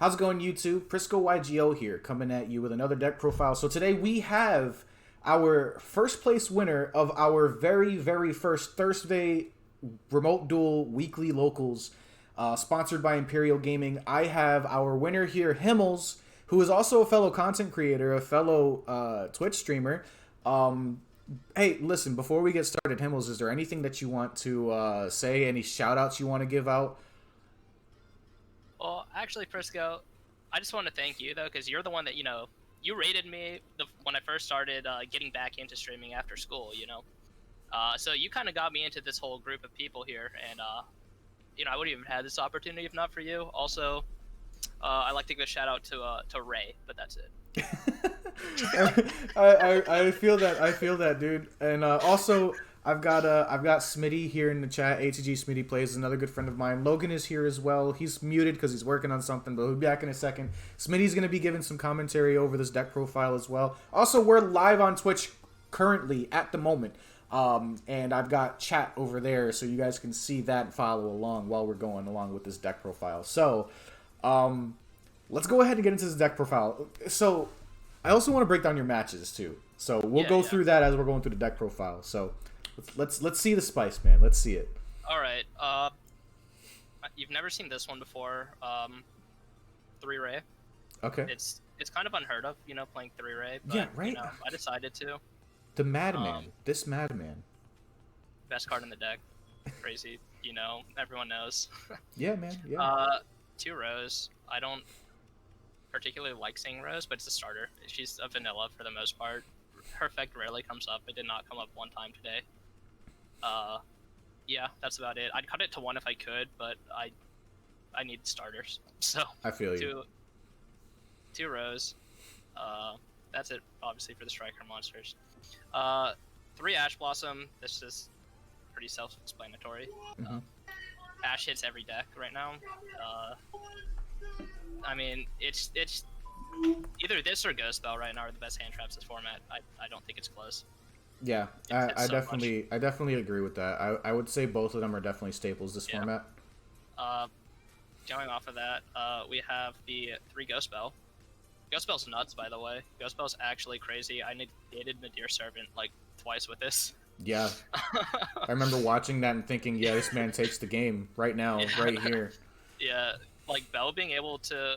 How's it going, YouTube? Prisco YGO here, coming at you with another deck profile. So today we have our first place winner of our very first Thursday remote duel weekly locals, sponsored by Imperial Gaming. I have our winner here, Himles, who is also a fellow content creator, a fellow Twitch streamer. Hey, listen, before we get started, Himles, is there anything that you want to say? Any shout outs you want to give out? Well, actually, Prisco, I just want to thank you, though, because you're the one that, you rated me when I first started getting back into streaming after school, So you kind of got me into this whole group of people here, and, I wouldn't even have had this opportunity if not for you. Also, I'd like to give a shout out to Ray, but that's it. I feel that, dude. And also, I've got Smitty here in the chat. ATG Smitty plays, another good friend of mine. Logan is here as well. He's muted because he's working on something, but he'll be back in a second. Smitty's gonna be giving some commentary over this deck profile as well. Also, we're live on Twitch currently at the moment, and I've got chat over there, so you guys can see that and follow along while we're going along with this deck profile. So, let's go ahead and get into this deck profile. So, I also want to break down your matches too. So we'll go through that as we're going through the deck profile. So let's see the spice, man. Let's see it. All right. You've never seen this one before. 3-ray. Okay. It's kind of unheard of, playing 3-ray. But, yeah, right. I decided to. The madman. This madman. Best card in the deck. Crazy. Everyone knows. Yeah, man. Yeah. 2 Rose. I don't particularly like seeing Rose, but it's a starter. She's a vanilla for the most part. Her effect rarely comes up. It did not come up one time today. Yeah, that's about it. I'd cut it to 1 if I could, but I need starters. So I feel you. 2 Rose. That's it, obviously, for the striker monsters. 3 Ash Blossom. This is pretty self-explanatory. Mm-hmm. Ash hits every deck right now. I mean, it's either this or Ghost Bell right now are the best hand traps this format. I don't think it's close. Yeah, I definitely agree with that. I would say both of them are definitely staples this format. Going off of that, we have the 3 Ghost Bell. Ghost Bell's nuts, by the way. Ghost Bell's actually crazy. I negated Nadir Servant like twice with this. Yeah. I remember watching that and thinking, yeah, this man takes the game right now, right here. Yeah, like Bell being able to,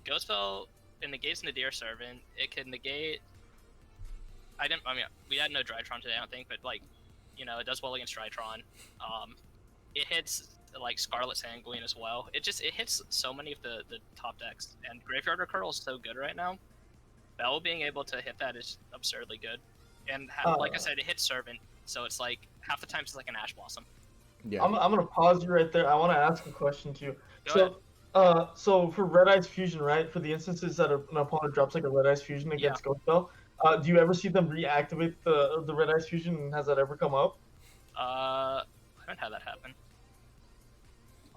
Ghost Bell, it negates Nadir Servant. It can negate. We had no Drytron today, I don't think, but it does well against Drytron. It hits Scarlet Sanguine as well. It hits so many of the top decks, and Graveyard Recurl is so good right now. Bell being able to hit that is absurdly good, and like I said, it hits Servant, so it's half the times it's like an Ash Blossom. Yeah. I'm gonna pause you right there. I want to ask a question to you. Go ahead. So for Red Eyes Fusion, right? For the instances that an opponent drops like a Red Eyes Fusion against Ghost Bell, do you ever see them reactivate the Red Eyes Fusion? And has that ever come up? I haven't had that happen.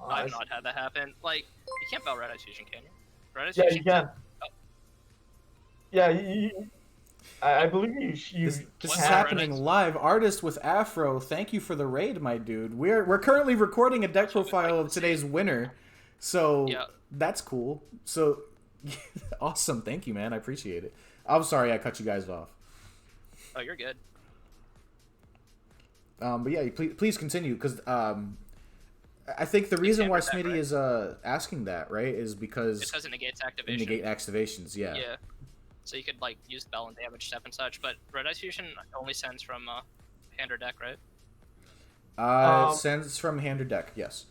I've not had that happen. You can't Bell Red Eyes Fusion, can you? Red Eyes Fusion? You can. Oh. Yeah, I believe you. This is happening live. Artist with Afro, thank you for the raid, my dude. We're currently recording a deck profile of today's winner, so that's cool. So awesome, thank you, man. I appreciate it. I'm sorry I cut you guys off. Oh, you're good. But yeah, please continue, because I think the reason why Smitty is asking that, right, is because it negates activation. Negate activations, yeah. Yeah. So you could use Bell and damage step and such, but Red Eyes Fusion only sends from hand or deck, right? It sends from hand or deck, yes.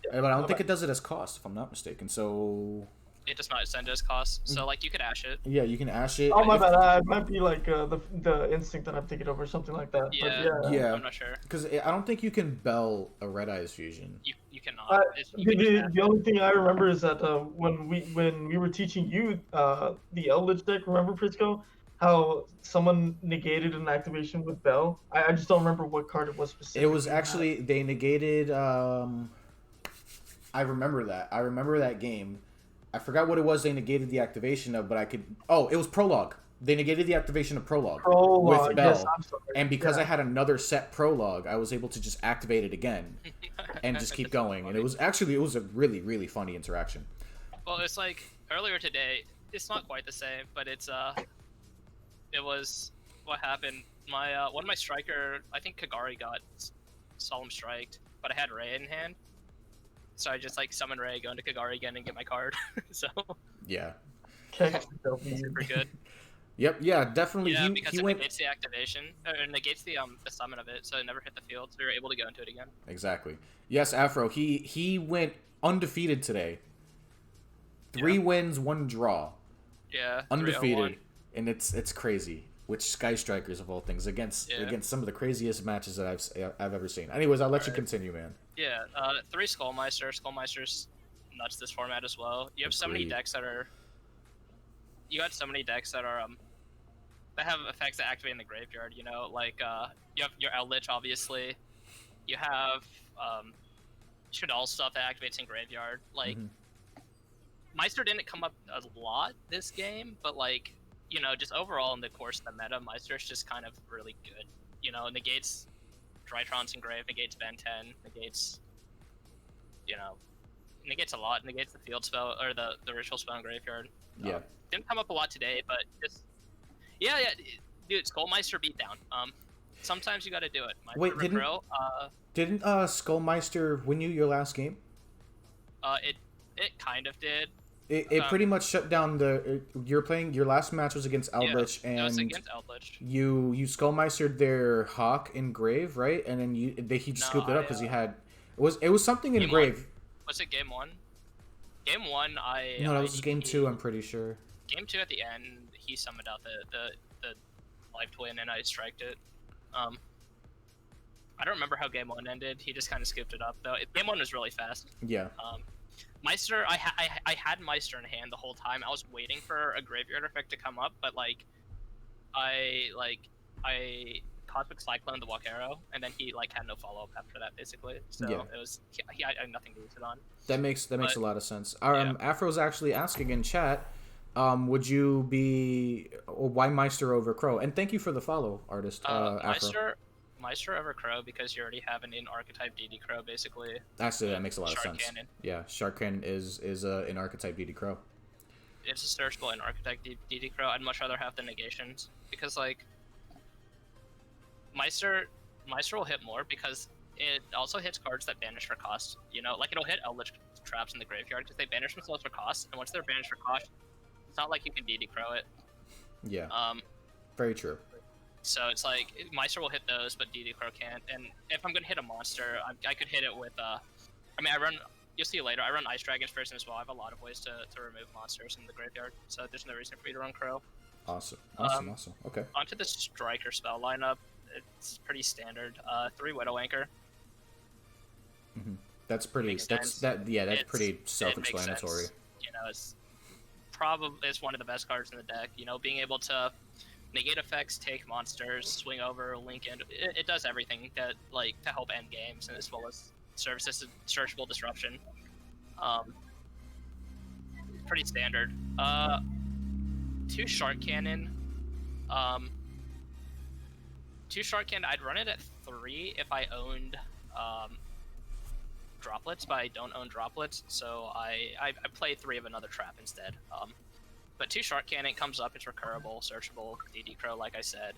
But I don't think it does it as cost, if I'm not mistaken. So it does not send as cost. So you could Ash it. Yeah, you can Ash it. Oh my bad, it might be the instinct that I'm thinking of or something like that. Yeah. I'm not sure. Because I don't think you can Bell a Red Eyes Fusion. You cannot. The only thing I remember is that when we were teaching you the Eldritch deck, remember, Prisco? How someone negated an activation with Bell? I just don't remember what card it was specifically. It was actually, they negated, I remember that. I remember that game. I forgot what it was they negated the activation of, but I could... Oh, it was Prologue. They negated the activation of Prologue with Bell. Yes, I'm sorry. And because I had another set Prologue, I was able to just activate it again and just keep going. And it was a really, really funny interaction. Well, it's like earlier today. It's not quite the same, but it was what happened. My one of my striker, I think Kagari got solemn striked, but I had Ray in hand, so I just like summon Ray, go into Kagari again, and get my card. So Yeah. super good. Yep. Yeah. Definitely. Yeah, because he it went negates the activation, or it negates the summon of it, so it never hit the field, so you're able to go into it again. exactly. Yes, Afro. He went undefeated today. 3 wins, 1 draw. Yeah. Undefeated, and it's crazy. Which Sky Strikers of all things against some of the craziest matches that I've ever seen. Anyways, I'll let you continue, man. Yeah. 3 Skullmeister. Skullmeister's nuts this format as well. You have so many decks that are. You got so many decks that are that have effects that activate in the graveyard. You know, like you have your Eldritch, obviously. You have Shadal stuff that activates in graveyard. Like Meister didn't come up a lot this game, but like. You know, just overall in the course of the meta, Meister's just kind of really good. You know, negates Drytron's Engrave, negates Ben 10, negates, you know, negates a lot, negates the field spell, or the ritual spell in Graveyard. Yeah. Didn't come up a lot today, but just, yeah, dude, Skullmeister beatdown. Sometimes you gotta do it. Wait, didn't Skullmeister win you your last game? It kind of did. It pretty much shut down you're playing your last match was against Eldritch, and it was against Eldritch. You Skullmeistered their Hawk in Grave, right? And then he just scooped it up because he had it was something in Grave. Was it game 1? Game 1, no, that was game 2. I'm pretty sure. Game 2 at the end, he summoned out the live twin, and I striked it. I don't remember how game 1 ended. He just kind of scooped it up though. Game 1 was really fast. Yeah. Meister, I had Meister in hand the whole time. I was waiting for a graveyard effect to come up, but like, I Cosmic Cyclone the Walk Arrow, and then he like had no follow up after that basically. So it was he had nothing to use it on. That makes a lot of sense. Afro's actually asking in chat, would you be why Meister over Crow? And thank you for the follow, artist. Afro. Meister over Crow because you already have an in-archetype DD Crow, basically. Actually, that makes a lot of sense. Cannon. Yeah, Shark Cannon is an archetype DD Crow. It's a searchable in-archetype DD Crow. I'd much rather have the negations, because, like, Meister will hit more because it also hits cards that banish for cost. You know, like, it'll hit Eldritch traps in the graveyard because they banish themselves for cost, and once they're banished for cost, it's not like you can DD Crow it. Yeah. Very true. So it's like, Meister will hit those, but DD Crow can't. And if I'm going to hit a monster, I could hit it with, you'll see later, I run Ice Dragons first as well. I have a lot of ways to remove monsters in the graveyard, so there's no reason for me to run Crow. Awesome. Okay. Onto the Striker spell lineup, it's pretty standard. 3 Widow Anchor. Mm-hmm. That's pretty, that's pretty self-explanatory. You know, it's one of the best cards in the deck. You know, being able to negate effects, take monsters, swing over, link in. It does everything that to help end games, and as well as serves as a searchable disruption. Pretty standard. 2 Shark Cannon. 2 Shark Cannon. I'd run it at 3 if I owned droplets, but I don't own droplets, so I play 3 of another trap instead. But 2 Shark Cannon comes up, it's recurable, searchable, DD Crow, like I said.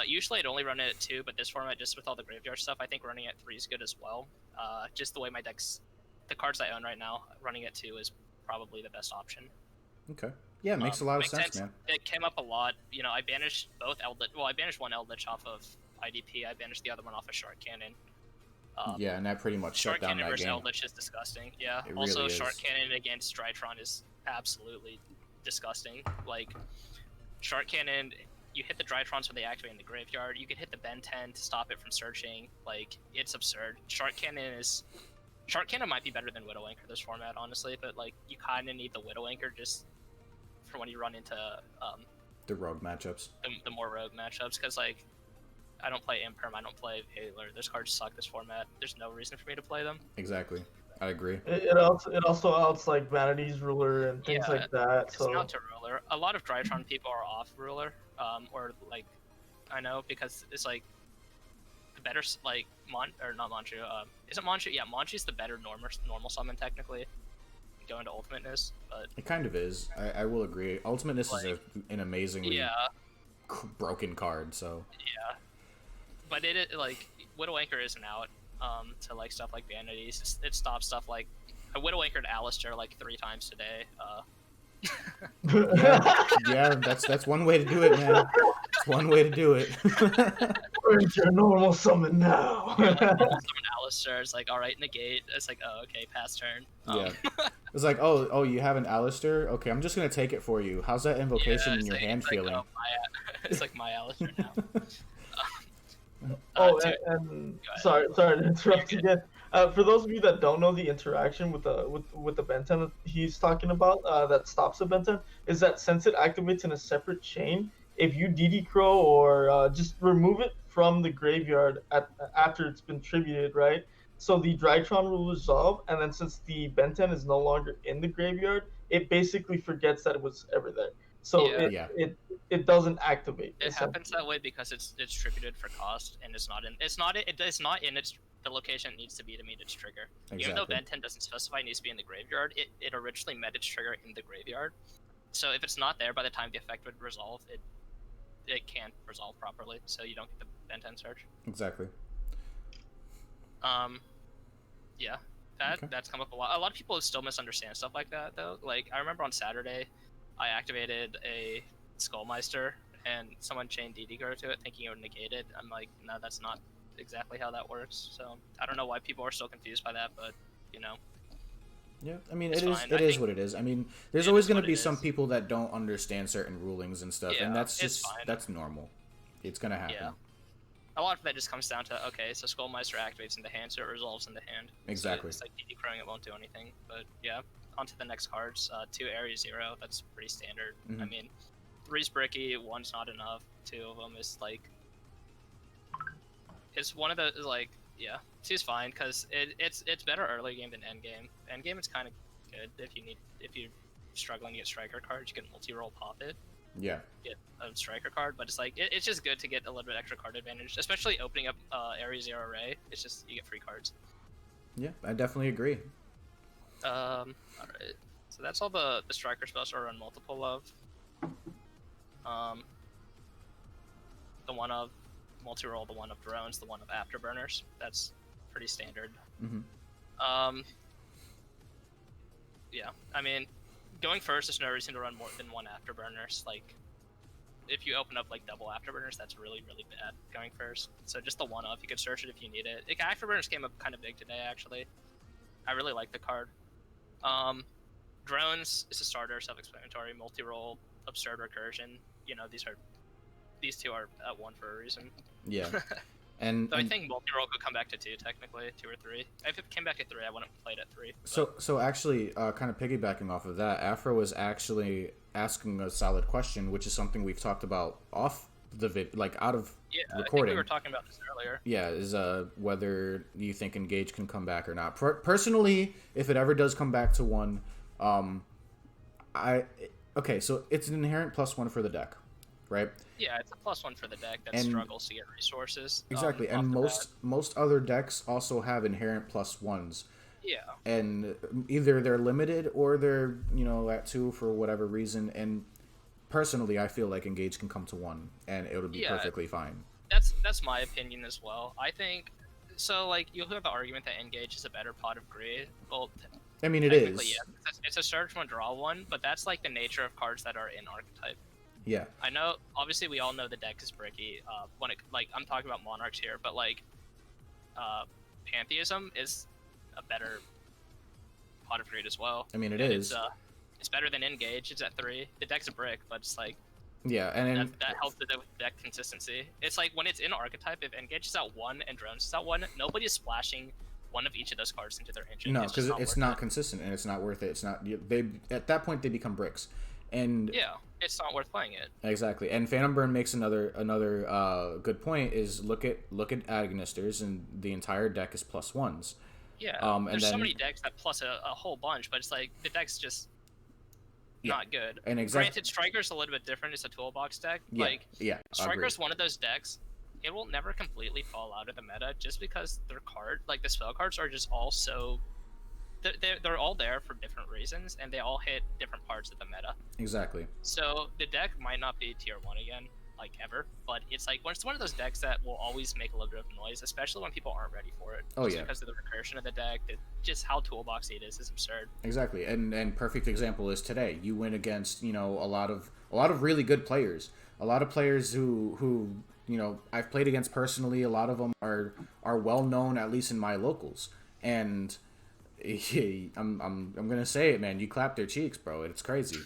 Usually I'd only run it at 2, but this format, just with all the graveyard stuff, I think running at 3 is good as well. Just the way my deck's, the cards I own right now, running at 2 is probably the best option. Okay. Yeah, it makes a lot of sense, man. It came up a lot. You know, I banished both Eldritch. Well, I banished one Eldritch off of IDP. I banished the other one off of Shark Cannon. Yeah, and that pretty much shut down that game. Shark Cannon versus Eldritch is disgusting. Yeah. It also, really Shark is. Cannon against Drytron is absolutely disgusting. Like, Shark Cannon, you hit the Drytrons when they activate in the graveyard. You could hit the Ben 10 to stop it from searching. Like, it's absurd. Shark Cannon might be better than Widow Anchor this format, honestly, but like, you kind of need the Widow Anchor just for when you run into the rogue matchups. The more rogue matchups, because like, I don't play Imperm, I don't play Hailer. Those cards suck this format. There's no reason for me to play them. Exactly. I agree. It also outs like Vanity's Ruler and things like that. It's so not to Ruler. A lot of Drytron people are off Ruler, or like, I know, because it's like the better like not Manchu. Is it Manchu? Yeah, Manchu's the better normal summon technically. go into ultimateness, but It kind of is. I will agree. Ultimateness is an amazingly broken card. So yeah, but like Widow Anchor isn't out to like stuff like vanities. It stops stuff like I Widow Anchored Alistair like 3 times today. Yeah, that's one way to do it, man. It's one way to do it. Where's your normal summon now? Summon Alistair. It's like, all right, negate. It's like, oh, okay, pass turn. Yeah. It's like, oh, you have an Alistair? Okay, I'm just gonna take it for you. How's that invocation in your hand feeling? Oh, it's like my Alistair now. Sorry to interrupt again. For those of you that don't know the interaction with the Benten that he's talking about, that stops the Benten, is that since it activates in a separate chain, if you DD Crow or just remove it from the graveyard after it's been tributed, right? So the Drytron will resolve, and then since the Benten is no longer in the graveyard, it basically forgets that it was ever there. So it doesn't activate. It happens that way because it's tributed for cost, and it's not in the location it needs to be to meet its trigger. Exactly. Even though Benten doesn't specify it needs to be in the graveyard, it originally met its trigger in the graveyard. So if it's not there by the time the effect would resolve, it can't resolve properly, so you don't get the Benten search. Exactly. Yeah, that's come up a lot. A lot of people still misunderstand stuff like that, though. Like, I remember on Saturday, I activated a Skullmeister, and someone chained DD Crow to it, thinking it would negate it. I'm like, no, that's not exactly how that works. So I don't know why people are still confused by that, but you know. Yeah, I mean, it is what it is. I mean, there's always going to be some people that don't understand certain rulings and stuff, and that's normal. It's going to happen. Yeah. A lot of that just comes down to, okay, so Skullmeister activates in the hand, so it resolves in the hand. Exactly. So it's like DD Crowing, it won't do anything. But yeah, on to the next cards. 2 Area 0, that's pretty standard. I mean, 3's bricky, 1's not enough, 2 of them is like... It's one of the, like, yeah, 2's fine, because it's better early game than end game. End game, it's kind of good if you're struggling to get striker cards, you can multi-roll pop it. Yeah. Get a striker card, but it's like it's just good to get a little bit extra card advantage, especially opening up Area 0 Array. It's just you get free cards. Yeah, I definitely agree. Alright. So that's all the striker spells are on multiple of. The one of multi-roll, the one of drones, the one of afterburners. That's pretty standard. Yeah, I mean, going first, there's no reason to run more than 1 afterburners. Like, if you open up like double afterburners, that's really, really bad going first. So just the one of, you could search it if you need it. Like, afterburners came up kind of big today, actually. I really like the card. Drones is a starter, self-explanatory, multi-roll, absurd recursion. You know, these 2 are at 1 for a reason. Yeah. So I think multi-roll could come back to 2, technically, 2 or 3. If it came back at 3, I wouldn't play it at 3. But... So actually, kind of piggybacking off of that, Afro was actually asking a solid question, which is something we've talked about off the out of recording. I think we were talking about this earlier. Yeah, is whether you think Engage can come back or not. Personally, if it ever does come back to 1, okay, so it's an inherent +1 for the deck, right? Yeah, it's a +1 for the deck that struggles to get resources. Exactly, and most other decks also have inherent +1s. Yeah. And either they're limited or they're, at 2 for whatever reason. And personally, I feel like Engage can come to 1, and it'll be perfectly fine. That's my opinion as well. I think so. Like, you'll hear the argument that Engage is a better pot of greed. Well, I mean, it is. Yeah, it's a search one, draw one, but that's like the nature of cards that are in archetype. Yeah. I know, obviously we all know the deck is bricky, I'm talking about Monarchs here, but Pantheism is a better pot of greed as well. I mean, it is. It's better than Engage, it's at 3. The deck's a brick, but it's like... Yeah, and that helps with deck consistency. It's like, when it's in archetype, if Engage is at 1 and Drones is at 1, nobody's splashing one of each of those cards into their engine. No, because it's not consistent, and it's not worth it. It's not... At that point, they become bricks. And yeah, it's not worth playing it. Exactly, and Phantom Burn makes another good point. Is look at Agonisters, and the entire deck is +1s. Yeah, there's so many decks that plus a whole bunch, but it's like the deck's just not good. And granted, Striker's a little bit different. It's a toolbox deck. Striker's one of those decks. It will never completely fall out of the meta just because their the spell cards are just all so they're all there for different reasons, and they all hit different parts of the meta. Exactly. So the deck might not be tier 1 again, like ever, but it's like it's one of those decks that will always make a little bit of noise, especially when people aren't ready for it. Oh, just yeah. Because of the recursion of the deck, just how toolboxy it is absurd. Exactly. And perfect example is today. You went against, a lot of really good players. A lot of players who I've played against personally. A lot of them are well known, at least in my locals. And I'm gonna say it, man. You clap their cheeks, bro. It's crazy.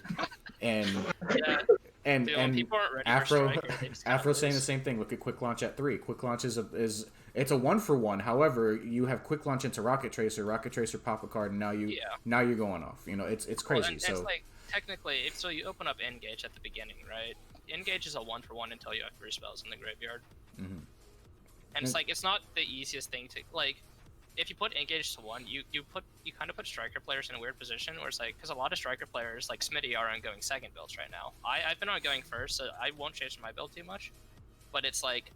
And Yeah. and Dude, and people aren't ready Afro for Striker, they just Afro gotta saying the lose. same thing. Look at quick launch at 3. Quick launch is it's a 1-for-1. However, you have quick launch into Rocket Tracer pop a card, and now you're going off. It's crazy. Well, and so it's like technically, so you open up Engage at the beginning, right? Engage is a 1-for-1 until you have 3 spells in the graveyard. Mhm. And it's like it's not the easiest thing to like. If you put Engage to 1, you kind of put Striker players in a weird position where it's like, because a lot of Striker players like Smitty are on going second builds right now. I've been on going first, so I won't change my build too much. But it's like,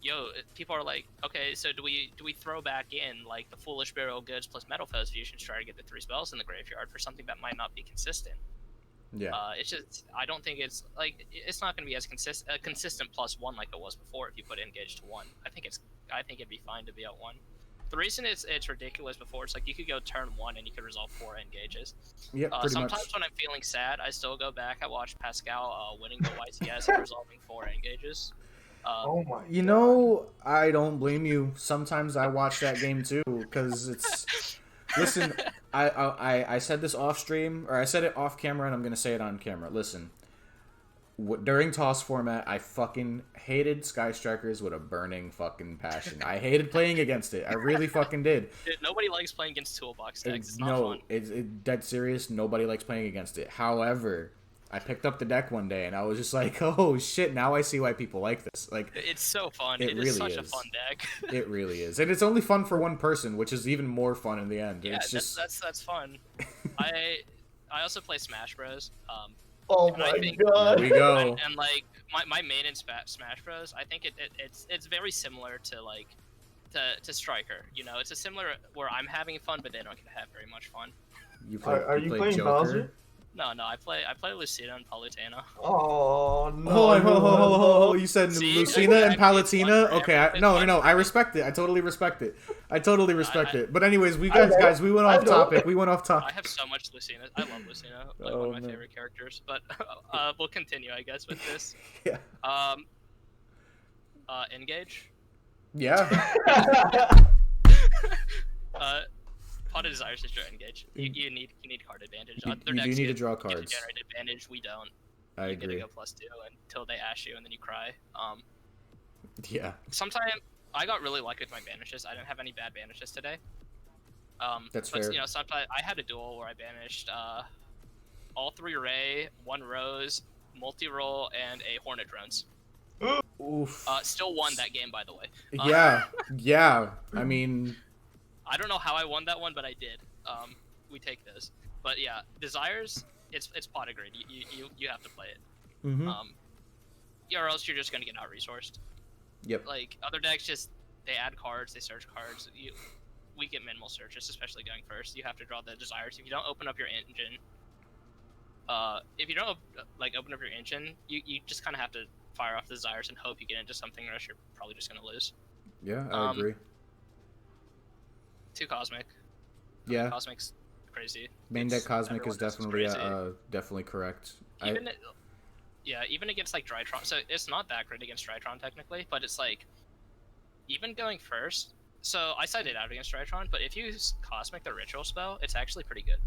yo, people are like, okay, so do we throw back in like the Foolish Burial Goods plus Metal Foes Fusion to try to get the 3 spells in the graveyard for something that might not be consistent? yeah. It's just, I don't think it's like, it's not going to be as consistent +1 like it was before if you put Engage to 1. I think it'd be fine to be at 1. The reason it's ridiculous before, it's like you could go turn 1 and you could resolve 4 Engages. Yeah, pretty Sometimes much. when I'm feeling sad, I still go back. I watch Pascal winning the YCS and resolving 4 Engages. Oh my I don't blame you. Sometimes I watch that game too because it's. Listen, I said this off stream, or I said it off camera, and I'm gonna say it on camera. Listen, during toss format, I fucking hated Sky Strikers with a burning fucking passion. I hated playing against it. I really fucking did. Dude, nobody likes playing against toolbox decks. It's not fun. It's dead serious. Nobody likes playing against it. However, I picked up the deck one day and I was just like, oh shit, now I see why people like this. Like, It's so fun. It It really is such a is. fun deck. it really is. And it's only fun for one person, which is even more fun in the end. Yeah, It's just that's fun. I also play Smash Bros. Oh And I my think- god. Here we go. And like my main in Smash Bros. I think it's very similar to like to Striker. It's a similar where I'm having fun, but they don't get to have very much fun. Are you play playing Joker? Bowser? No, I play Lucina and Palutena. Oh no. Hold on, hold on. You said See? Lucina and Exactly. It's Palutena? fun for Okay, everyone. no. It's fun I for respect it. I totally respect it. it. But anyways, I know. guys, we went I off know. topic. We went off I topic. have so much Lucina. I love Lucina, like Oh, one of my no. favorite characters. But we'll continue, I guess, with this. Yeah. Engage. Yeah. Pot of Desires is your engage. You need card advantage. You Their do decks need to get- draw get cards. generate advantage. We don't. I You get to agree. go +2 until they ash you, and then you cry. Yeah. Sometimes I got really lucky with my banishes. I didn't have any bad banishes today. That's but, fair. Sometimes I had a duel where I banished all 3 Ray, 1 Rose, multi-roll, and a Hornet Drones. Oof. Still won that game, by the way. Yeah. I mean, I don't know how I won that one, but I did. We take this. But yeah, Desires, it's pot of greed. You have to play it. mhm. Or else you're just gonna get out resourced. Yep. Like other decks, just they add cards, they search cards. We get minimal searches, especially going first. You have to draw the Desires. If you don't open up your engine, if you don't open up your engine, you just kind of have to fire off the Desires and hope you get into something, or else you're probably just gonna lose. Yeah, I agree. 2 Cosmic. Yeah. Cosmic's crazy. Main deck It's- Cosmic is everyone thinks it's definitely crazy. definitely correct. Even against like Drytron, so it's not that great against Drytron technically, but it's like even going first. So I sided out against Drytron, but if you use Cosmic, the ritual spell, it's actually pretty good.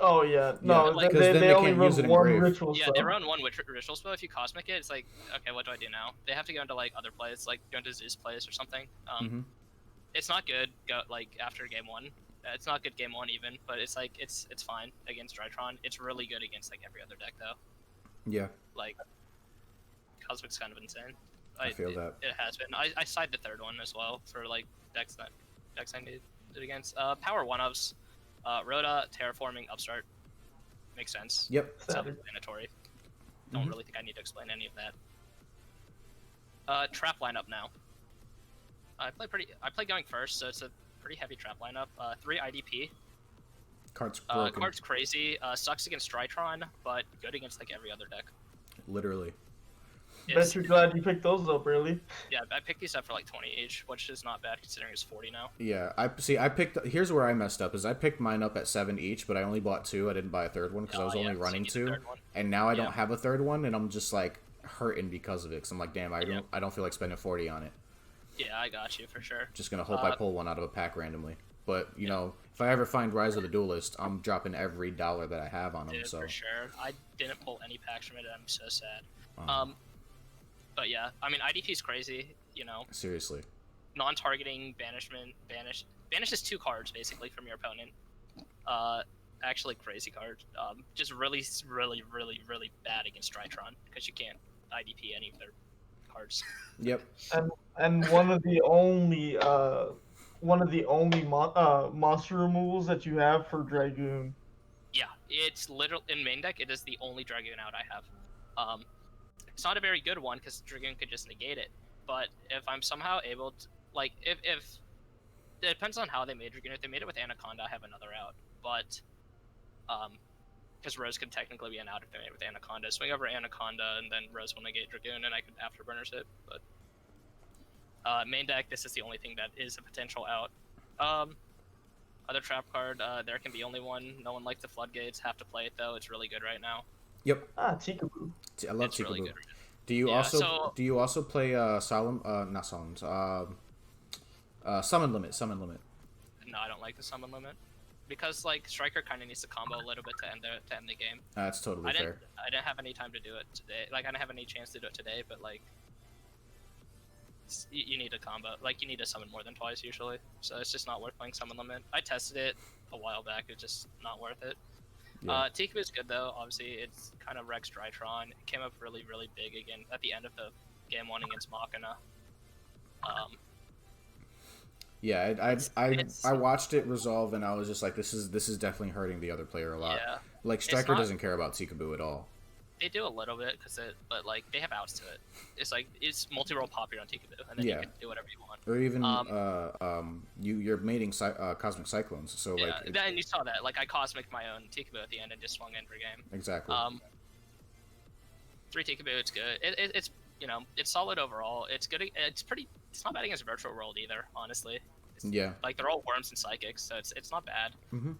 Oh yeah. No, like- they, 'Cause then they they only can't run use it in one grave. ritual Yeah, spell. they run one ritual spell. If you Cosmic it, it's like, okay, what do I do now? They have to go into like other plays, like go into Zeus plays or something. Mhm. It's not good. After game 1. It's not good game 1 even, but it's like it's fine against Drytron. It's really good against like every other deck though. Yeah. Like Cosmic's kind of insane. I feel that. It has been. I side the third one as well for like decks I need it against. Power 1-ofs, Rhoda, Terraforming, Upstart. Makes sense. Yep. It's self-explanatory. Don't really think I need to explain any of that. Trap lineup now. I play going first, so it's a pretty heavy trap lineup. 3 IDP. Card's broken. Card's crazy. Sucks against Strytron, but good against like every other deck. Literally. Bet you're glad you picked those up early. Yeah, I picked these up for like 20 each, which is not bad considering it's 40 now. Yeah, I picked. Here's where I messed up: is I picked mine up at 7 each, but I only bought 2. I didn't buy a third one because I was only running 2, and now I don't have a third one, and I'm just like hurting because of it. Cause I'm like, damn, I don't feel like spending 40 on it. Yeah, I got you for sure. Just gonna hope I pull one out of a pack randomly. But you know, if I ever find Rise of the Duelist, I'm dropping every dollar that I have on them. Dude, so for sure, I didn't pull any packs from it. I'm so sad. Uh-huh. But yeah, I mean IDP's crazy. You know, seriously. Non-targeting banishment banishes 2 cards basically from your opponent. Actually crazy card. Just really bad against Strytron because you can't IDP any of their cards. Yep. And one of the only monster removals that you have for Dragoon. Yeah, it's literal in main deck. It is the only Dragoon out I have. It's not a very good one because Dragoon could just negate it. But if I'm somehow able to, like, if it depends on how they made Dragoon. If they made it with Anaconda, I have another out. But because Rose could technically be an out if they made it with Anaconda. Swing over Anaconda and then Rose will negate Dragoon and I could afterburners it. But main deck, this is the only thing that is a potential out. Other trap card, there can be only one. No one likes the floodgates. Have to play it though. It's really good right now. Yep. Tikaboo. I love It's Tikaboo. really good. Do you also play not Solemn, Summon Limit? No, I don't like the summon limit because like Striker kind of needs to combo a little bit to end the game. That's totally fair. I didn't have any time to do it today. Like I didn't have any chance to do it today, but like you need a combo. Like you need to summon more than twice usually, so it's just not worth playing summon limit. I tested it a while back. It's just not worth it. Yeah. Tikaboo is good though. Obviously, it's kind of wrecks Drytron. It came up really big again at the end of the game 1 against Machina. Yeah, I watched it resolve and I was just like, this is definitely hurting the other player a lot. Yeah. Like Striker doesn't care about Tikaboo at all. They do a little bit but like they have outs to it. It's like it's multi-role popular on Tikaboo, and then you can do whatever you want. Or even you're mating Cosmic Cyclones, so yeah, like. Then you saw that. Like I cosmic my own Tikaboo at the end and just swung in for game. Exactly. 3 Tikaboo, it's good. It's it's solid overall. It's good. It's not bad against Virtual World either, honestly. Yeah. Like they're all worms and psychics, so it's not bad. Mm-hmm.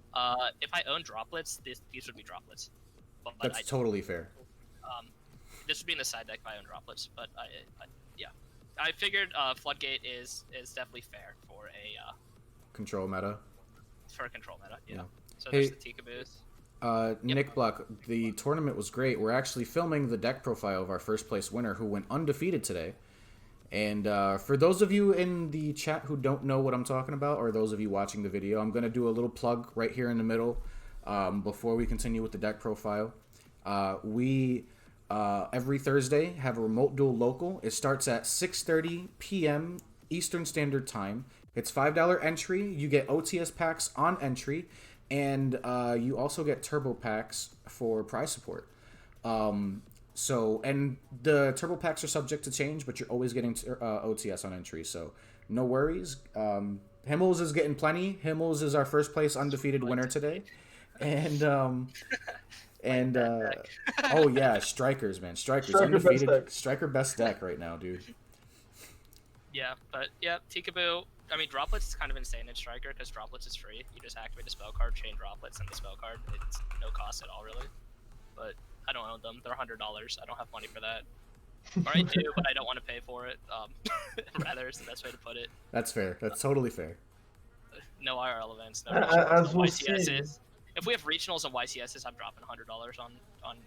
If I own droplets, these would be droplets. But that's totally fair. This would be in the side deck if I own droplets, but I figured Floodgate is definitely fair for a control meta. For a control meta, yeah. So hey, there's the Tikaboos. Nick Block, the tournament was great. We're actually filming the deck profile of our first place winner who went undefeated today. And for those of you in the chat who don't know what I'm talking about, or those of you watching the video, I'm going to do a little plug right here in the middle before we continue with the deck profile. We every Thursday have a remote duel local. It starts at 6:30 p.m. Eastern Standard Time. It's $5 entry. You get OTS packs on entry, and you also get turbo packs for prize support. So, and the turbo packs are subject to change, but you're always getting OTS on entry, so no worries. Himles is getting plenty. Himles is our first place undefeated winner today. And, oh yeah, Strikers, man. Strikers, undefeated. Striker best deck right now, dude. Yeah, but yeah, Tikaboo. I mean, Droplets is kind of insane in Striker because Droplets is free. You just activate the spell card, chain Droplets, and the spell card. It's no cost at all, really. But I don't own them. They're $100. I don't have money for that. Or I do, but I don't want to pay for it. Rather, is the best way to put it. That's fair. That's totally fair. No IRL events. No as we'll YCSs. See. If we have regionals and YCSs, I'm dropping $100 on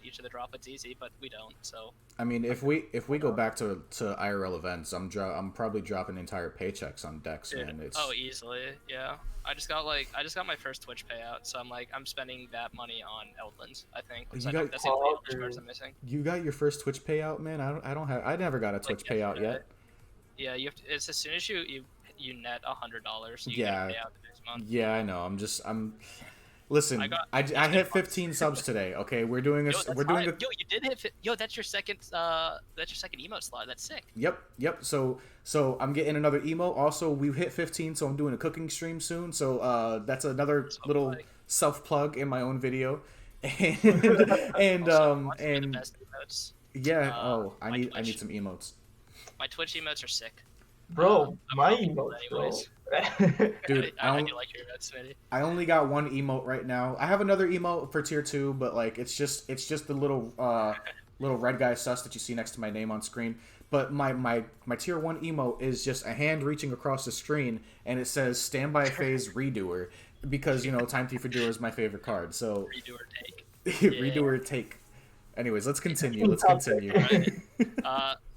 each of the droplets easy, but we don't. So. I mean, if we go back to IRL events, I'm probably dropping entire paychecks on decks, man. It's... Oh, easily, yeah. I just got my first Twitch payout, so I'm spending that money on Eldlands. I think that's the only Eldlands cards I'm missing. You got your first Twitch payout, man. I never got a Twitch payout yet. Yeah, you have to. It's as soon as you net $100, you get a payout the next month. Yeah, I know. Listen, I got hit 15 subs today. Okay, we're doing a Yo, that's we're doing fine. a Yo, you did hit. Yo, that's your second emote slot. That's sick. Yep. So I'm getting another emote. Also, we've hit 15, so I'm doing a cooking stream soon. So that's another So, little like, self plug in my own video. And also, honestly, the and best emotes. yeah. I My need Twitch. some emotes. My Twitch emotes are sick. Bro, I'm my probably cool emotes, bro. anyways. Dude, I do like your emotes, Smitty. I only got one emote right now. I have another emote for tier 2, but like it's just the little little red guy sus that you see next to my name on screen. But my tier 1 emote is just a hand reaching across the screen, and it says standby phase redoer, because time thief redoer is my favorite card. So Redo or take. redoer take. Anyways, let's continue. Let's continue. Right.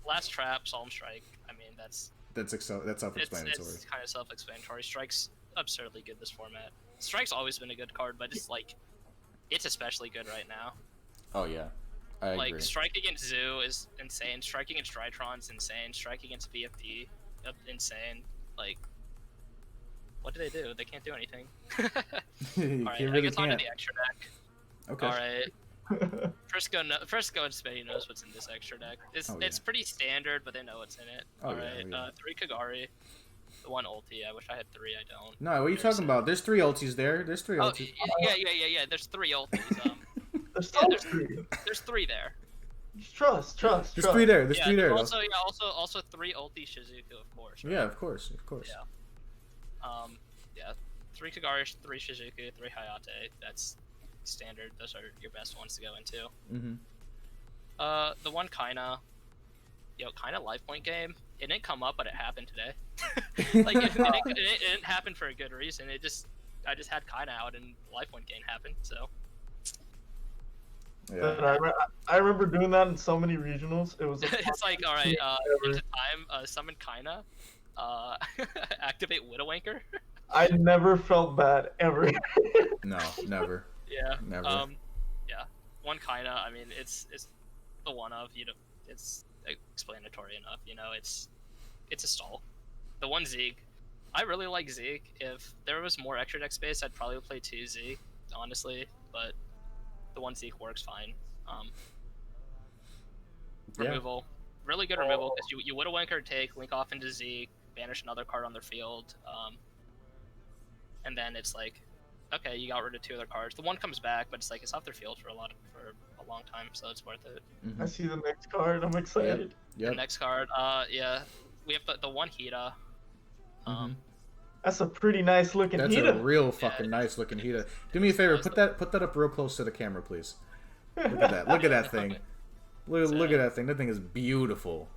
Last trap, Psalm Strike. I mean, that's self-explanatory. It's kind of self-explanatory. Strike's absurdly good this format. Strike's always been a good card, but it's especially good right now. Oh yeah, I agree. Like, Strike against Zoo is insane. Strike against Drytron's insane. Strike against BFP, insane. Like, what do they do? They can't do anything. Alright, I guess onto the extra deck. Okay. Alright. Frisco and Spady knows what's in this extra deck. It's pretty standard, but they know what's in it. Alright, 3 Kagari, 1 ulti. I wish I had 3, I don't. No, what are you talking about? There's 3 ultis there. There's 3 ultis. Yeah. There's 3 ultis. There's 3 there. Trust. There's 3 there. There's 3 there. Also 3 ulti Shizuku, of course. Right? Yeah, of course. Yeah. 3 Kagari, 3 Shizuku, 3 Hayate. That's standard. Those are your best ones to go into. The one Kaina life point game. It didn't come up, but it happened today. Like it didn't happen for a good reason. I just had Kaina out and life point game happened. So. Yeah. I remember doing that in so many regionals. It was. It's like, all right, here's a time. Summon Kaina. Activate Widowmaker. I never felt bad ever. No, never. Yeah. Never. Yeah. One Kaina. I mean, it's the one of it's explanatory enough. It's a stall. The one Zeke. I really like Zeke. If there was more extra deck space, I'd probably play 2 Zeke, honestly. But the one Zeke works fine. Removal. Really good removal, because you Widowmaker, take, link off into Zeke, banish another card on their field, and then it's like, okay, you got rid of 2 other cards. The one comes back, but it's like it's off their field for a long time, so it's worth it. I see the next card. I'm excited. Yep. The next card, yeah, we have the one Hita. That's a pretty nice looking That's Hita. a real fucking nice looking Hita. Do me a favor, put that up real close to the camera, please. Look at that. Look at that thing. Look at that thing. That thing is beautiful.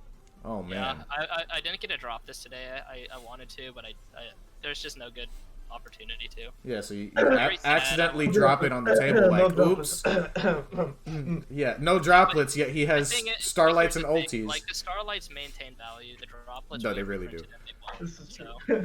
Oh man. Yeah, I didn't get to drop this today. I wanted to, but I there's just no good opportunity to. Yeah, so you accidentally drop it on the table, like, oops. Yeah, no droplets, yet he has starlights and ultis. Like, the starlights maintain value, the droplets... No, they really do.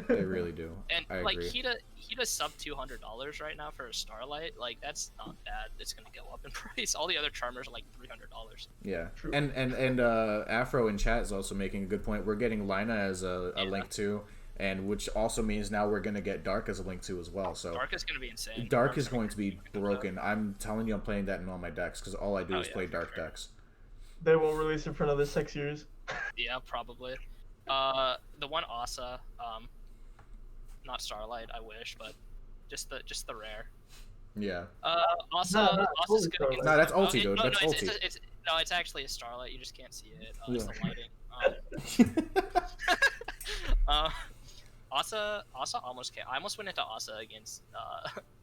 They really do. And, I like, agree. Hita's sub $200 right now for a starlight. Like, that's not bad. It's gonna go up in price. All the other charmers are like $300. Yeah. And Afro in chat is also making a good point. We're getting Lina as a link too. And which also means now we're gonna get Dark as a link too as well. So Dark is gonna be insane. Dark is going to be broken. I'm telling you, I'm playing that in all my decks because all I do is play Dark decks. They won't release it for another 6 years. Yeah, probably. The one Asa, not Starlight, I wish, but just the rare. Yeah. Asa's good against... No, that's ulti, dude. That's ulti. It's actually a Starlight. You just can't see it. It's the lighting. Asa almost came. I almost went into Asa against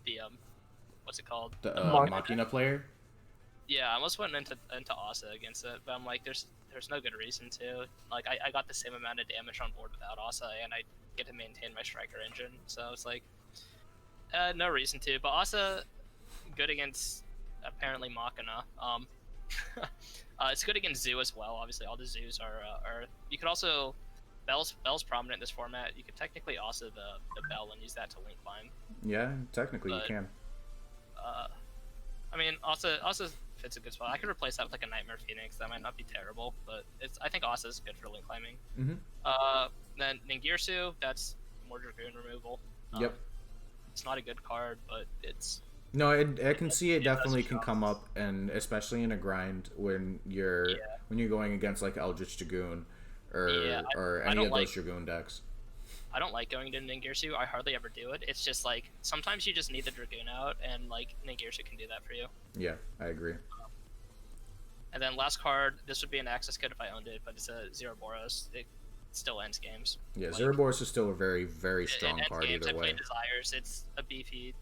the what's it called? The Machina player. Yeah, I almost went into Asa against it, but I'm like, there's no good reason to. Like, I got the same amount of damage on board without Asa, and I get to maintain my striker engine, so it's like, no reason to. But Asa, good against apparently Machina. It's good against Zoo as well. Obviously, all the Zoos are. You could also. Bell's prominent in this format. You could technically also the Bell and use that to link climb. Yeah, technically you can. I mean, also fits a good spot. I could replace that with like a Nightmare Phoenix. That might not be terrible, but I think Asa is good for link climbing. Then Ningirsu, that's more Dragoon removal. Yep. It's not a good card, but it's No, I can see it Yeah, that's definitely a can shot. come up, and especially in a grind when Yeah, you're going against like Eldritch Dragoon yeah. or I any don't of like those Dragoon decks. I don't like going to Ningirsu. I hardly ever do it. It's just like sometimes you just need the Dragoon out, and like Ningirsu can do that for you. Yeah, I agree. And then last card, this would be an access code if I owned it, but it's a Zero Boros. It still ends games. Yeah, Like, Zeraboros is still a very, very it strong ends card games. I either play way. Desires. It's a beefy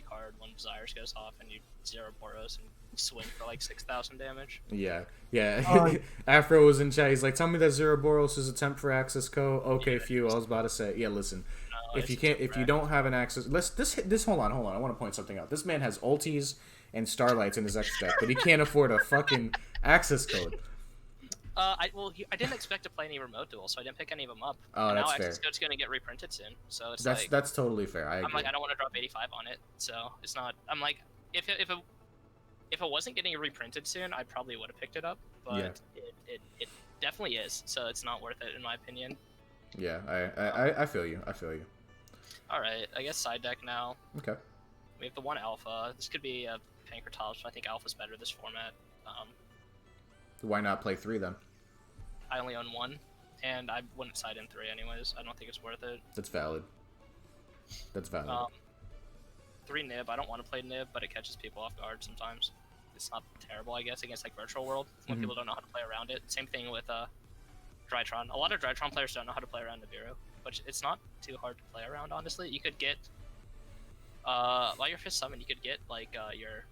card. When Desires goes off, and you Zero Boros and swing for like 6,000 damage. Yeah, yeah. Oh. Afro was in chat. He's like, "Tell me that Zeraboros is a temp for access code." Okay, Yeah, phew. I was about to say, yeah. Listen, No, if you it's can't, a if you wreck. don't have an access, this. Hold on. I want to point something out. This man has ultis and starlights in his extra deck, but he can't afford a fucking access code. I didn't expect to play any remote duels, so I didn't pick any of them up. Oh, and now that's access fair. code's gonna get reprinted soon, so it's That's totally fair. I I'm agree. like I don't want to drop 85 on it, so it's not. I'm like if it wasn't getting reprinted soon, I probably would have picked it up, but Yeah. it definitely is, so it's not worth it in my opinion. Yeah, I feel you. I feel you. All right, I guess side deck now. Okay. We have the one alpha. This could be a Panker Tops, but I think alpha's better this format. Why not play 3 then? I only own one, and I wouldn't side in 3 anyways. I don't think it's worth it. That's valid. That's valid. 3 Nib, I don't want to play Nib, but it catches people off guard sometimes. It's not terrible, I guess, against like Virtual World, when people don't know how to play around it. Same thing with Drytron. A lot of Drytron players don't know how to play around Nibiru, which it's not too hard to play around, honestly. You could get, while your fifth summon, you could get like your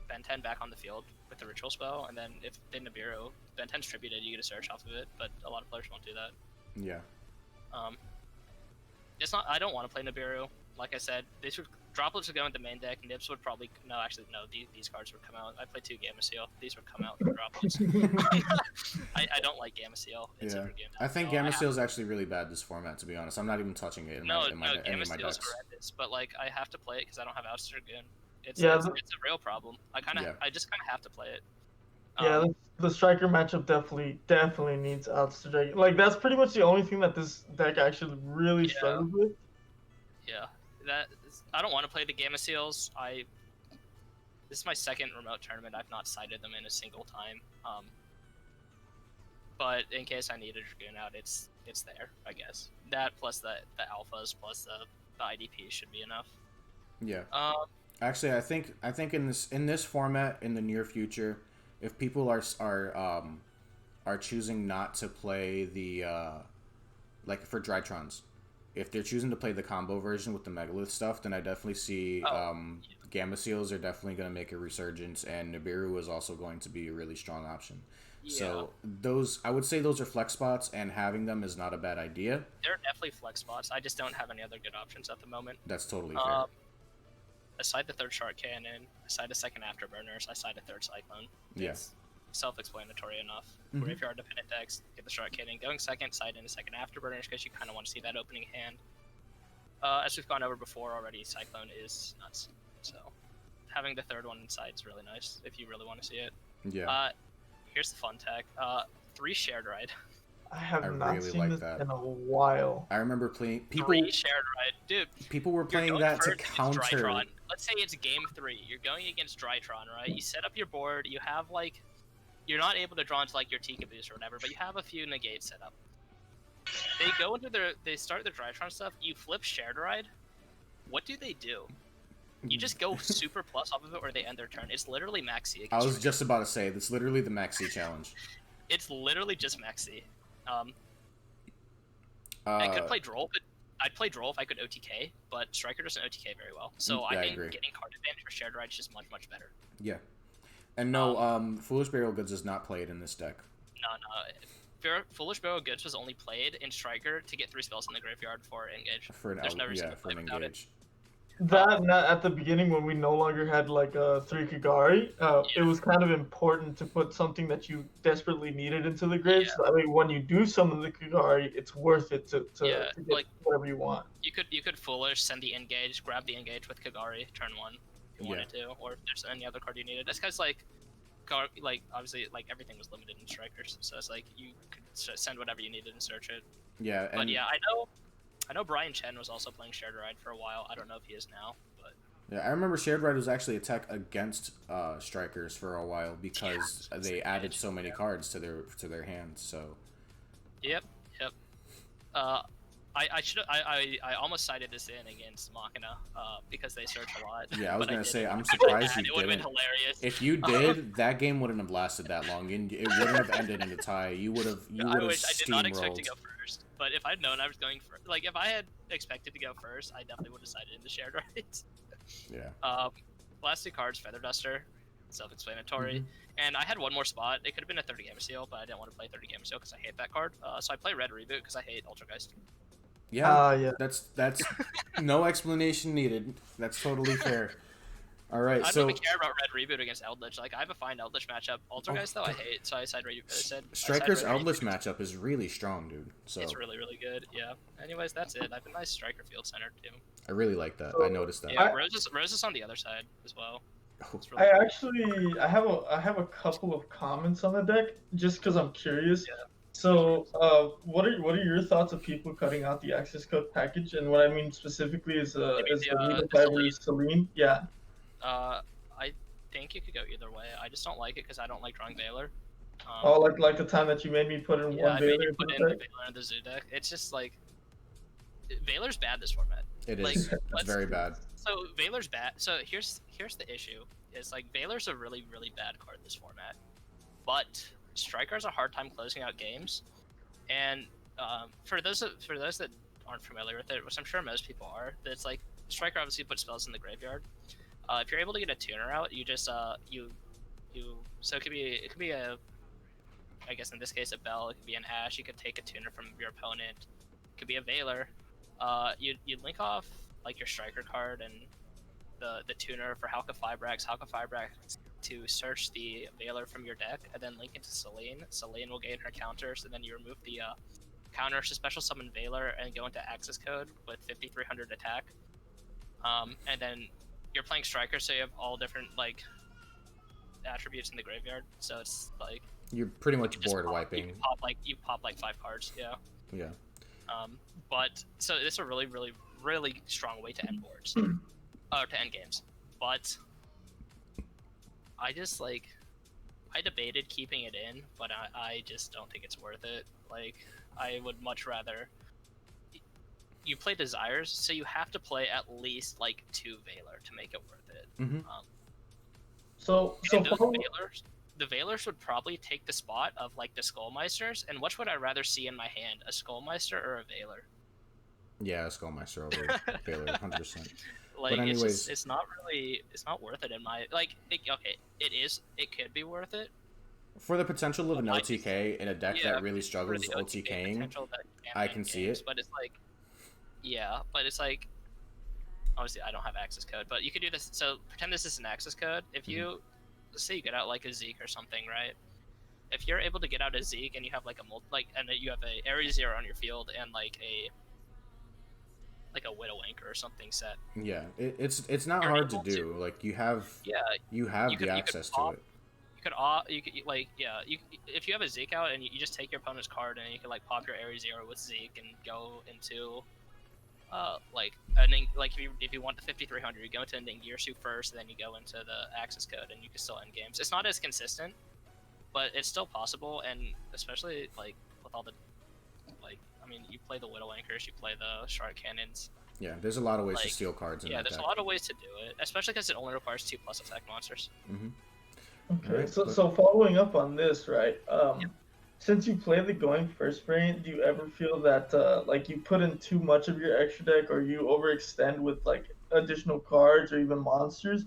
Ben 10 back on the field with the Ritual spell, and then if the Nibiru, Ben 10's tributed, you get a search off of it, but a lot of players won't do that. Yeah. It's not. I don't want to play Nibiru. Like I said, these would droplets would go into the main deck. Nibs would probably no. Actually, no. These cards would come out. I play 2 Gamma Seal. These would come out for droplets. I don't like Gamma Seal. It's Yeah. a game. I think so Gamma Seal is actually really bad this format, to be honest. I'm not even touching it in No, my any Gamma of my Seal is decks. horrendous. But like, I have to play it because I don't have Ouster Dragoon. It's Yeah, it's a real problem. I just kind of have to play it. Yeah, the striker matchup definitely needs outs to Dragon. Like that's pretty much the only thing that this deck actually really Yeah. struggles with. Yeah, I don't want to play the Gamma Seals. This is my second remote tournament. I've not sided them in a single time. But in case I need a Dragoon out, it's there, I guess. That plus the alphas plus the IDP should be enough. Yeah. Actually, I think in this format in the near future, if people are choosing not to play the like for Drytrons, if they're choosing to play the combo version with the Megalith stuff, then I definitely see Gamma Seals are definitely going to make a resurgence, and Nibiru is also going to be a really strong option. Yeah. So I would say those are flex spots, and having them is not a bad idea. They're definitely flex spots. I just don't have any other good options at the moment. That's totally fair. Aside the third Shark Cannon, aside the second Afterburners, I side a third Cyclone. Yeah. It's self-explanatory enough. Mhm. Graveyard dependent decks, get the Shark Cannon. Going second, side in a second Afterburners because you kind of want to see that opening hand. As we've gone over before already, Cyclone is nuts. So having the third one inside is really nice if you really want to see it. Yeah. Here's the fun tech. 3 Shared Ride. I have I not really seen like this that. in a while. I remember playing 3 Shared Ride. Dude, people were you're playing going that to first against counter. Drytron. Let's say it's game 3. You're going against Drytron, right? You set up your board. You have like, you're not able to draw into like your Tika boost or whatever, but you have a few negates set up. They go into they start their Drytron stuff. You flip Shared Ride. What do they do? You just go super plus off of it, or they end their turn. It's literally Maxi. I was just about to say that's literally the Maxi challenge. It's literally just Maxi. I could play Droll, but I'd play Droll if I could OTK, but Striker doesn't OTK very well. So I think getting card advantage for Shared Ride is just much, much better. Yeah. And no, Foolish Burial Goods is not played in this deck. No. Foolish Burial Goods was only played in Striker to get 3 spells in the graveyard for engage. There's no reason to play without it. That at the beginning when we no longer had like 3 Kagari, it was kind of important to put something that you desperately needed into the grid. So that way, when you do summon the Kagari, it's worth it to get like, whatever you want. You could Foolish, send the engage, grab the engage with Kagari, turn 1 if you wanted to, or if there's any other card you needed. This guy's like obviously like everything was limited in Strikers, so it's like you could send whatever you needed and search it. Yeah. But yeah, I know Brian Chen was also playing Shared Ride for a while. I don't know if he is now, but Yeah, I remember Shared Ride was actually a tech against strikers for a while because they added so many cards to their hands. So. Yep. Uh, I almost cited this in against Machina because they search a lot. Yeah, I was but gonna say didn't. I'm surprised It you would have been didn't. hilarious. If you did, that game wouldn't have lasted that long, and it wouldn't have ended in a tie. You would have I wish I did not expect to steamrolled. go first, but if I'd known I was going first, like if I had expected to go first, I definitely would have cited in the Shared Rides. Yeah. Last two cards, Feather Duster, self-explanatory. Mhm. And I had one more spot. It could have been a 30 Gamer Seal, but I didn't want to play 30 Gamer Seal because I hate that card. So I play Red Reboot because I hate Ultrageist. Yeah. Yeah. That's no explanation needed. That's totally fair. All right, I so don't even care about Red Reboot against Eldritch. Like I have a fine Eldritch matchup. Ultrageist though I hate, so I side Red Reboot. Striker's Eldritch matchup is really strong, dude. So It's really good. Yeah. Anyways, that's it. I have a nice Striker field center too. I really like that. I noticed that. Yeah, Rose is on the other side as well. I actually I have a couple of comments on the deck just because I'm curious. Yeah. So, what are your thoughts of people cutting out the access code package? And what I mean specifically is the Celine. Yeah. I think it could go either way. I just don't like it because I don't like drawing Veiler. Oh, like the time that you made me put in one I made Veiler you put in the Veiler in the Zoo deck. It's just like Veiler's bad this format. It is. Like, it's very bad. So Veiler's bad. So here's the issue. Is like Veiler's a really bad card in this format, but Striker has a hard time closing out games, and for those that aren't familiar with it, which I'm sure most people are, it's like Striker obviously puts spells in the graveyard. If you're able to get a tuner out, you just you so it could be a, I guess in this case a Bell, it could be an Ash. You could take a tuner from your opponent. It could be a Veiler. You'd link off like your Striker card and the tuner for Halka Fibrax to search the Veiler from your deck, and then link into Celine. Celine will gain her counters, and then you remove the counters to special summon Veiler and go into access code with 5300 attack. And then you're playing Striker, so you have all different like attributes in the graveyard. So it's like you're pretty much board wiping. You pop like 5 cards. Yeah. Yeah. But so it's a really strong way to end boards. To end games, but I just I debated keeping it in, but I just don't think it's worth it. Like I would much rather you play Desires, so you have to play at least like 2 Veiler to make it worth it. Mm-hmm. So the Veilers would probably take the spot of like the Skullmeisters, and which would I rather see in my hand, a Skullmeister or a Veiler? Yeah, Skullmeister over Veiler, 100%. Like, but anyways, it's not worth it in my it could be worth it for the potential of an LTK in a deck that really struggles LTKing. I can see it, but it's like obviously I don't have access code, but you could do this. So pretend this is an access code. If you let's say you get out like a Zeke or something, right? If you're able to get out a Zeke and you have like and then you have a Ares Zero on your field and like a Widow Anchor or something set. Yeah, it's not hard to do. Like you have the access to it. If you have a Zeke out and you just take your opponent's card and you can like pop your Ares Zero with Zeke and go into if you want the 5300, you go into Ningirsu first, and then you go into the access code, and you can still end games. It's not as consistent, but it's still possible, and especially like with all the you play the Widow Anchors, you play the Shard Cannons. Yeah, there's a lot of ways to steal cards. There's a lot of ways to do it, especially because it only requires 2+ attack monsters. Mm-hmm. Okay, so following up on this, right? Since you play the going first variant, do you ever feel that like you put in too much of your extra deck, or you overextend with like additional cards or even monsters?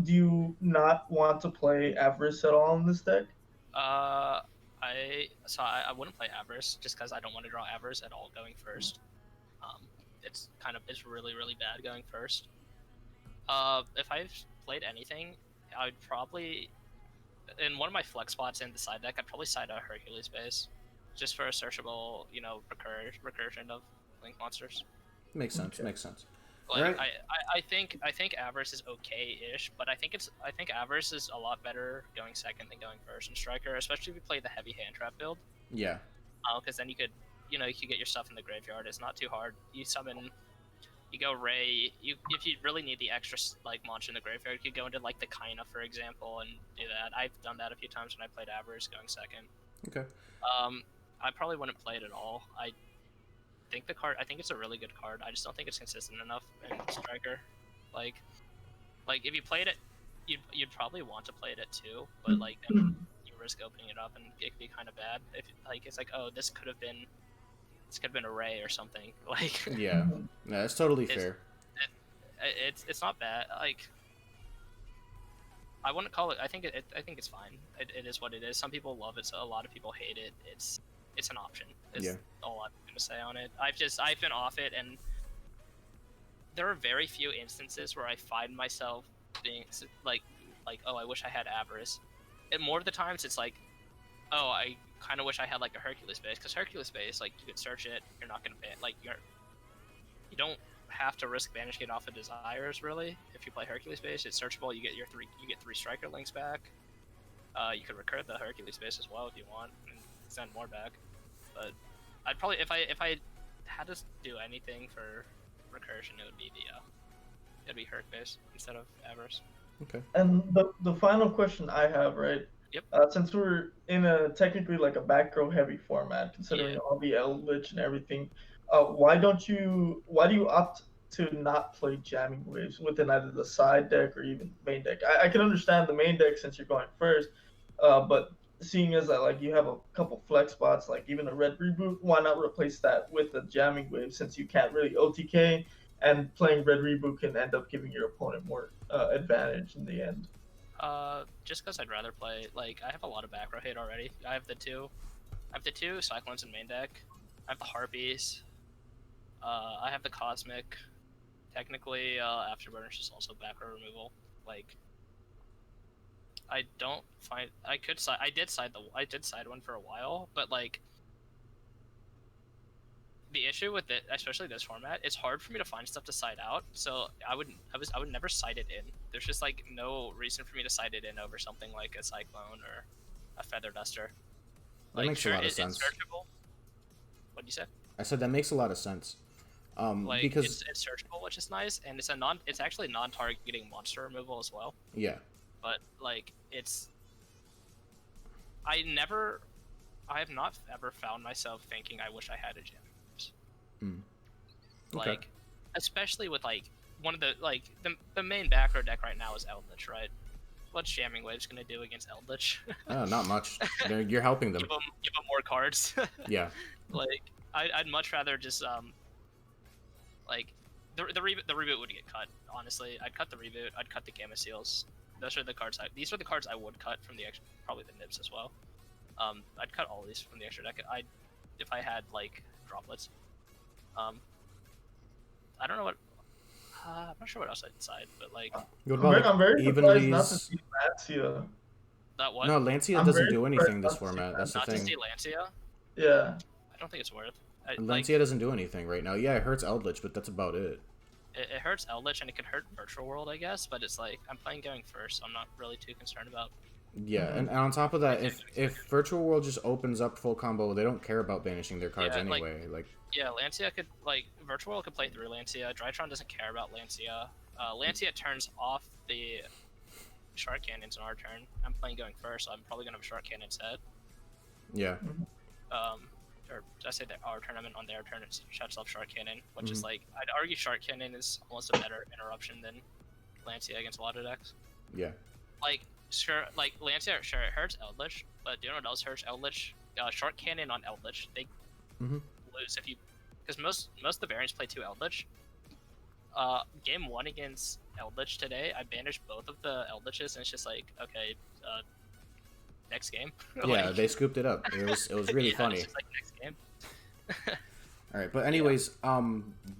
Do you not want to play Avarice at all in this deck? I wouldn't play Avarice just because I don't want to draw Avarice at all going first. It's really bad going first. If I've played anything, I would probably in one of my flex spots in the side deck, I'd probably side a Hercules base, just for a searchable, recursion of link monsters. Makes sense. Makes sense. Like, right. I think Avarice is okay-ish, but I think Avarice is a lot better going second than going first in Striker, especially if you play the heavy hand trap build. Yeah. Because then you could you know, you can get your stuff in the graveyard. It's not too hard. You summon, you go Ray. If you really need the extra like launch in the graveyard, you could go into like the Kaina, for example, and do that. I've done that a few times when I played Avarice going second. Okay. I probably wouldn't play it at all. I think it's a really good card. I just don't think it's consistent enough in Striker. Like if you played it, you'd probably want to play it at 2, but like then you risk opening it up and it could be kind of bad. If like it's like, oh, this could have been a Ray or something. Like Yeah, that's totally fair. It's not bad. Like I wouldn't call it. I think it's fine. It is what it is. Some people love it, so a lot of people hate it. It's an option. Is all I'm gonna say on it. I've been off it, and there are very few instances where I find myself being like oh, I wish I had Avarice. And more of the times it's like, oh, I kind of wish I had like a Hercules base, because Hercules base, like, you could search it, you're not gonna ban, like, you don't have to risk banishing it off of Desires really. If you play Hercules base, it's searchable. You get three Striker links back. You could recur the Hercules base as well if you want and send more back. But I'd probably, if I had to do anything for recursion, it would be it'd be Herc base instead of Avarice. Okay. And the final question I have, right? Yep. Since we're in a technically like a back row heavy format, considering all the Eldritch and everything, why do you opt to not play jamming waves within either the side deck or even main deck? I can understand the main deck since you're going first, but seeing as that like you have a couple flex spots, like even a red reboot, why not replace that with a jamming wave, since you can't really OTK, and playing red reboot can end up giving your opponent more advantage in the end? Just because I'd rather play, like, I have a lot of back row hate already. I have the two Cyclones in main deck. I have the Harpies. I have the Cosmic. Technically, Afterburner is just also back row removal. Like, I don't find I did side one for a while, but like the issue with it, especially this format, it's hard for me to find stuff to side out. So I would never side it in. There's just like no reason for me to side it in over something like a Cyclone or a Feather Duster. That makes a lot of sense. It's searchable. What'd you say? I said that makes a lot of sense. Like, because it's searchable, which is nice, and it's actually non-targeting monster removal as well. Yeah. But like I have not ever found myself thinking I wish I had a gym. Okay. Like, especially with like one of the main back row deck right now is Eldritch, right? What's Jamming Waves gonna do against Eldritch? Not much. You're helping them. Give them more cards. Yeah. Like, I'd much rather just like the reboot would get cut. Honestly, I'd cut the reboot. I'd cut the Gamma Seals. These are the cards I would cut from the extra, probably the Nibs as well. I'd cut all of these from the extra deck. If I had like droplets. I don't know what. I'm not sure what else I'd decide, but like. I'm very surprised not to see Lancia. That what? No, Lancia doesn't do anything this format. That's the thing. Not to see Lancia? Yeah. I don't think it's worth. Lancia doesn't do anything right now. Yeah, it hurts Eldritch, but that's about it. It hurts Eldritch, and it could hurt Virtual World, I guess, but it's like, I'm playing going first, so I'm not really too concerned about. Yeah, and on top of that, if Virtual World just opens up full combo, they don't care about banishing their cards anyway. Yeah, Lancia could, like, Virtual World could play through Lancia. Drytron doesn't care about Lancia. Lancia turns off the Shark Cannons on our turn. I'm playing going first, so I'm probably gonna have a Shark Cannon set. Yeah. Or did I say that our turn? I meant on their turn, it shuts off Shark Cannon, which is like, I'd argue Shark Cannon is almost a better interruption than Lancia against a lot of decks. Yeah. Like, sure, like Lancia, sure, it hurts Eldritch, but do you know what else hurts Eldritch? Shark Cannon on Eldritch, they lose if you, because most of the variants play 2 Eldritch. Game 1 against Eldritch today, I banished both of the Eldritches, and it's just like, okay, next game. Yeah, they scooped it up. It was really funny. It's just like, next game. All right, but anyways,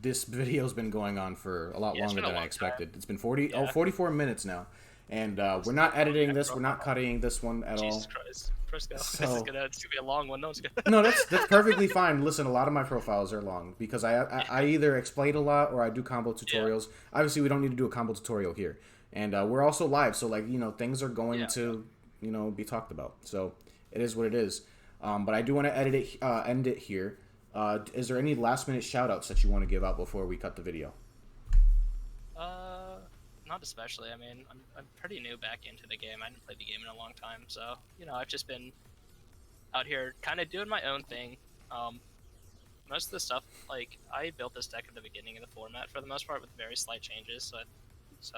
this video's been going on for a lot longer than I expected. It's been 44 minutes now, and we're not editing this. We're not cutting this one at all. Jesus Christ, Frisco. This is gonna be a long one. No one's gonna. No, that's perfectly fine. Listen, a lot of my profiles are long because I either explain a lot or I do combo tutorials. Obviously, we don't need to do a combo tutorial here, and we're also live, so like things are going to be talked about. So it is what it is. But I do want to end it here. Is there any last minute shout outs that you want to give out before we cut the video? Not especially. I mean, I'm pretty new back into the game. I didn't play the game in a long time, so I've just been out here kind of doing my own thing. Most of the stuff, like, I built this deck at the beginning of the format for the most part with very slight changes. So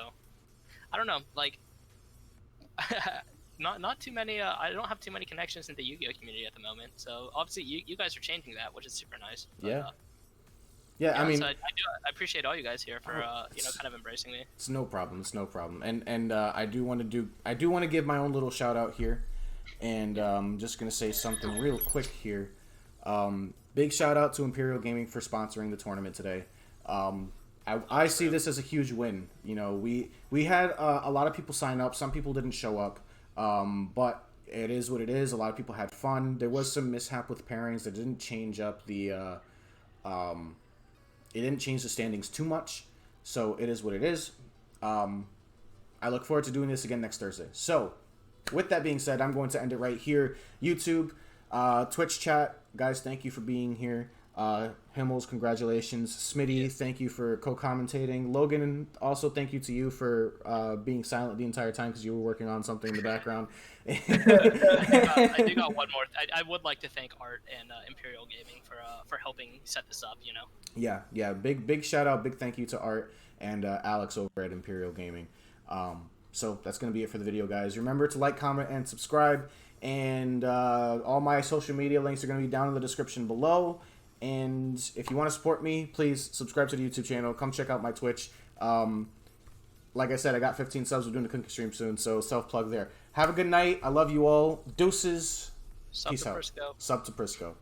I don't know, like, not too many. I don't have too many connections in the Yu-Gi-Oh community at the moment. So obviously you guys are changing that, which is super nice. But, yeah. I mean, so I appreciate all you guys here for kind of embracing me. It's no problem. It's no problem. And I do want to give my own little shout out here, and I'm just gonna say something real quick here. Big shout out to Imperial Gaming for sponsoring the tournament today. I see this as a huge win. You know, we had a lot of people sign up. Some people didn't show up, but it is what it is. A lot of people had fun. There was some mishap with pairings that didn't change up the. It didn't change the standings too much, so it is what it is. I look forward to doing this again next Thursday. So, with that being said, I'm going to end it right here. YouTube, Twitch chat, guys, thank you for being here. Himles, congratulations. Smitty, thank you for co-commentating. Logan, also thank you to you for being silent the entire time because you were working on something in the background. I do got one more. I would like to thank Art and Imperial Gaming for helping set this up. Yeah. Big shout out, big thank you to Art and Alex over at Imperial Gaming. So that's gonna be it for the video, guys. Remember to like, comment, and subscribe. And all my social media links are gonna be down in the description below. And if you want to support me, please subscribe to the YouTube channel. Come check out my Twitch. Like I said, I got 15 subs. We're doing a cooking stream soon, so self-plug there. Have a good night. I love you all. Deuces. Sub Peace to out. Prisco. Sub to Prisco.